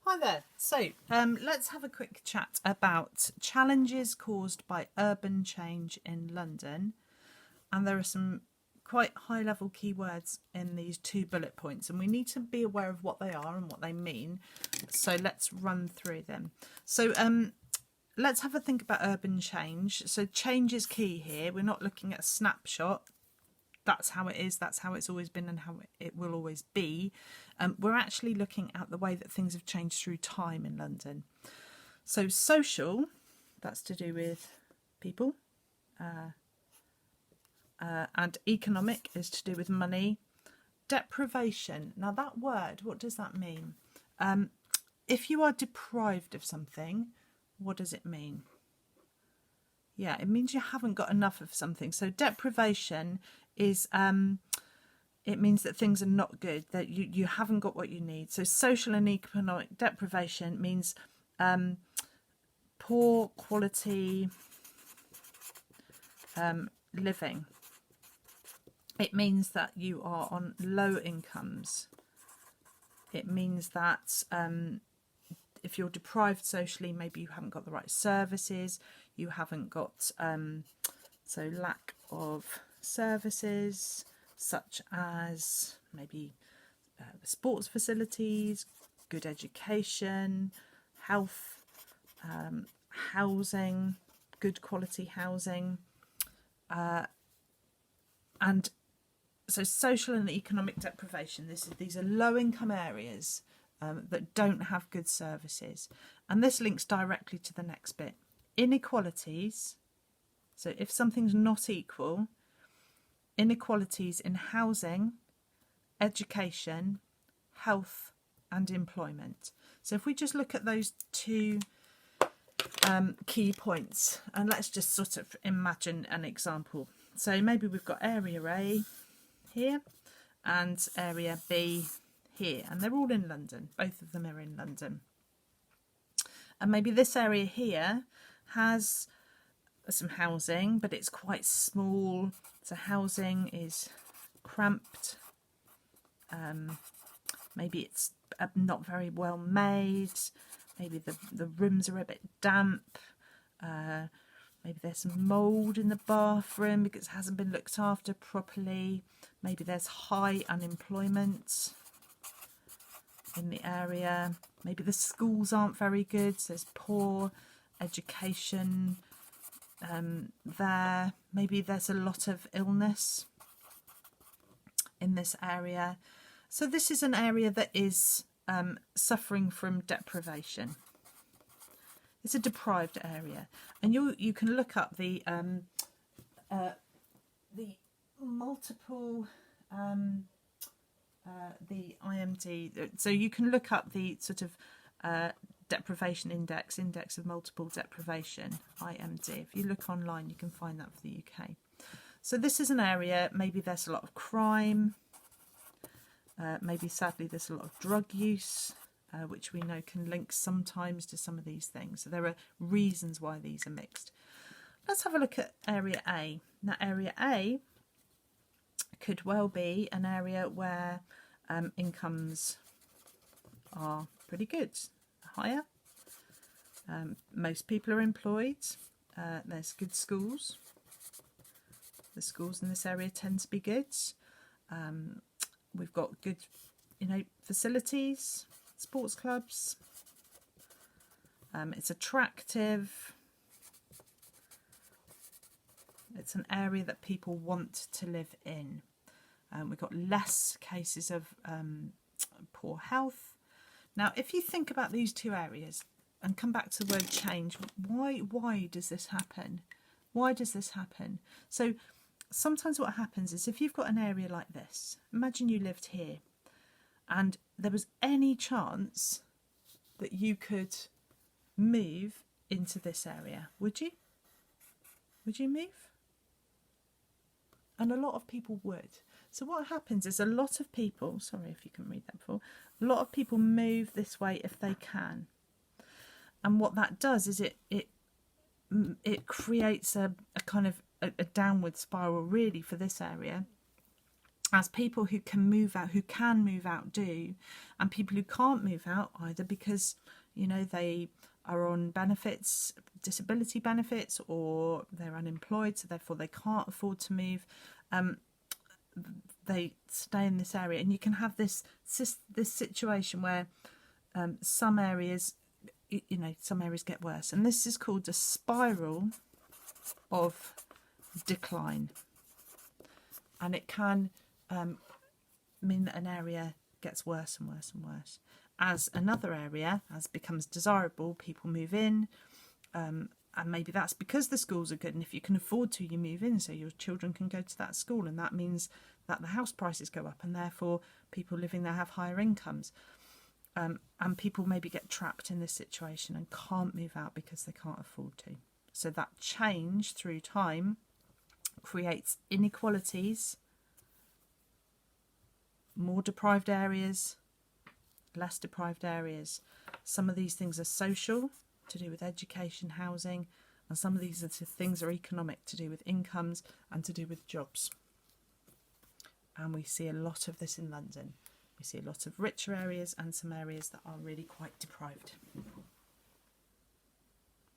Hi there. So let's have a quick chat about challenges caused by urban change in London. And there are some quite high level keywords in these 2 bullet points, and we need to be aware of what they are and what they mean. So let's run through them. So let's have a think about urban change. So change is key here. We're not looking at a snapshot. That's how it is, that's how it's always been, and how it will always be. We're actually looking at the way that things have changed through time in London. So social, that's to do with people, and economic is to do with money. Deprivation, now that word, what does that mean? If you are deprived of something, what does it mean? Yeah, it means you haven't got enough of something. So deprivation is it means that things are not good, that you haven't got what you need. So social and economic deprivation means poor quality living. It means that you are on low incomes. It means that if you're deprived socially, maybe you haven't got the right services, you haven't got so lack of services such as maybe sports facilities, good education, health, housing, good quality housing, and so social and economic deprivation. These are low income areas that don't have good services, and this links directly to the next bit. Inequalities. So if something's not equal, inequalities in housing, education, health and employment. So if we just look at those 2 key points, and let's just sort of imagine an example. So maybe we've got area A here and area B here, and they're all in London. Both of them are in London. And maybe this area here has some housing, but it's quite small. So housing is cramped. Maybe it's not very well made. Maybe the rooms are a bit damp. Maybe there's some mould in the bathroom because it hasn't been looked after properly. Maybe there's high unemployment in the area. Maybe the schools aren't very good, so there's poor education there. Maybe there's a lot of illness in this area. So this is an area that is suffering from deprivation. It's a deprived area, and you can look up the multiple the IMD. So you can look up the sort of deprivation index of multiple deprivation, IMD. If you look online, you can find that for the UK. So this is an area, maybe there's a lot of crime, maybe sadly there's a lot of drug use, which we know can link sometimes to some of these things. So there are reasons why these are mixed. Let's have a look at area A. Now area A could well be an area where incomes are pretty good, higher. Most people are employed. There's good schools. The schools in this area tend to be good. We've got good, facilities, sports clubs. It's attractive. It's an area that people want to live in. We've got less cases of poor health. Now, if you think about these 2 areas and come back to the word change, why does this happen? Why does this happen? So sometimes what happens is if you've got an area like this, imagine you lived here and there was any chance that you could move into this area, would you? Would you move? And a lot of people would. So what happens is a lot of people, sorry if you can read that before, a lot of people move this way if they can. And what that does is it creates a kind of a downward spiral really for this area. as people who can move out do, and people who can't move out either because, you know, they are on benefits, disability benefits, or they're unemployed, so therefore they can't afford to move. They stay in this area, and you can have this situation where some areas, you know, some areas get worse, and this is called a spiral of decline, and it can mean that an area gets worse and worse and worse as another area becomes desirable. People move in, and maybe that's because the schools are good, and if you can afford to, you move in so your children can go to that school, and that means that the house prices go up, and therefore people living there have higher incomes, and people maybe get trapped in this situation and can't move out because they can't afford to. So that change through time creates inequalities, more deprived areas, less deprived areas. Some of these things are social, to do with education, housing, and some of these things are economic, to do with incomes and to do with jobs. And we see a lot of this in London. We see a lot of richer areas and some areas that are really quite deprived.